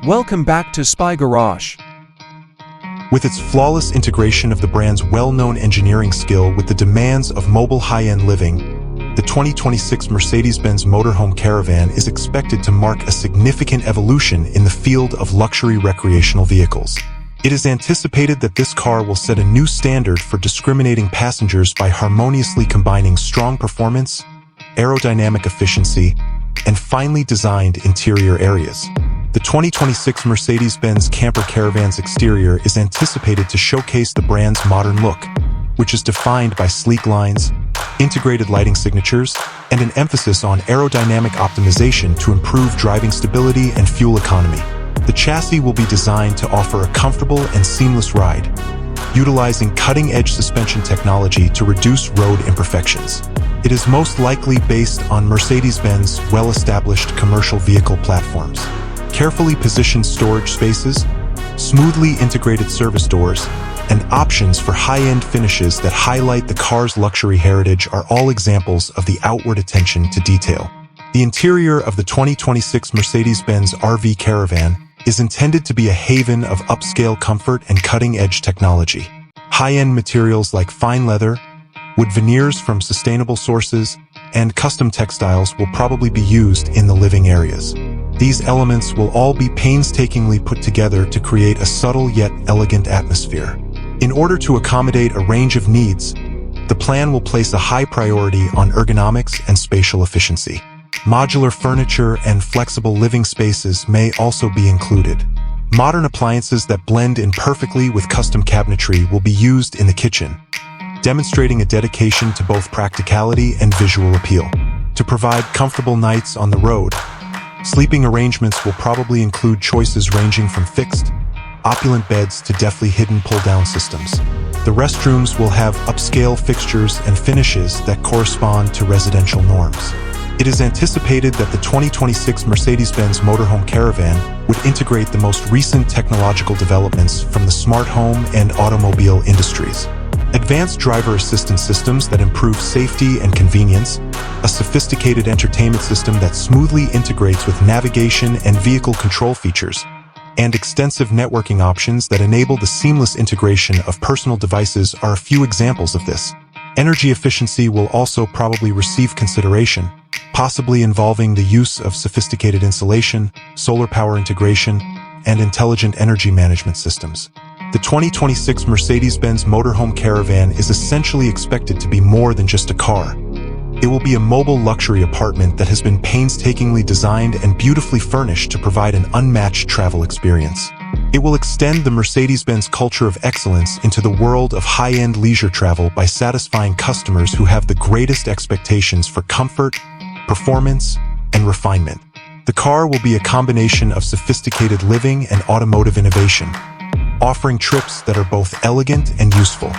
Welcome back to Spy Garage. With its flawless integration of the brand's well-known engineering skill with the demands of mobile high-end living, the 2026 Mercedes-Benz Motorhome Caravan is expected to mark a significant evolution in the field of luxury recreational vehicles. It is anticipated that this car will set a new standard for discriminating passengers by harmoniously combining strong performance, aerodynamic efficiency, and finely designed interior areas. The 2026 Mercedes-Benz Camper Caravan's exterior is anticipated to showcase the brand's modern look, which is defined by sleek lines, integrated lighting signatures, and an emphasis on aerodynamic optimization to improve driving stability and fuel economy. The chassis will be designed to offer a comfortable and seamless ride, utilizing cutting-edge suspension technology to reduce road imperfections. It is most likely based on Mercedes-Benz well-established commercial vehicle platforms. Carefully positioned storage spaces, smoothly integrated service doors, and options for high-end finishes that highlight the car's luxury heritage are all examples of the outward attention to detail. The interior of the 2026 Mercedes-Benz RV Caravan is intended to be a haven of upscale comfort and cutting-edge technology. High-end materials like fine leather, wood veneers from sustainable sources, and custom textiles will probably be used in the living areas. These elements will all be painstakingly put together to create a subtle yet elegant atmosphere. In order to accommodate a range of needs, the plan will place a high priority on ergonomics and spatial efficiency. Modular furniture and flexible living spaces may also be included. Modern appliances that blend in perfectly with custom cabinetry will be used in the kitchen, demonstrating a dedication to both practicality and visual appeal. To provide comfortable nights on the road, sleeping arrangements will probably include choices ranging from fixed, opulent beds to deftly hidden pull-down systems. The restrooms will have upscale fixtures and finishes that correspond to residential norms. It is anticipated that the 2026 Mercedes-Benz Motorhome Caravan would integrate the most recent technological developments from the smart home and automobile industries. Advanced driver assistance systems that improve safety and convenience, a sophisticated entertainment system that smoothly integrates with navigation and vehicle control features, and extensive networking options that enable the seamless integration of personal devices are a few examples of this. Energy efficiency will also probably receive consideration, possibly involving the use of sophisticated insulation, solar power integration, and intelligent energy management systems. The 2026 Mercedes-Benz Motorhome Caravan is essentially expected to be more than just a car. It will be a mobile luxury apartment that has been painstakingly designed and beautifully furnished to provide an unmatched travel experience. It will extend the Mercedes-Benz culture of excellence into the world of high-end leisure travel by satisfying customers who have the greatest expectations for comfort, performance, and refinement. The car will be a combination of sophisticated living and automotive innovation, offering trips that are both elegant and useful.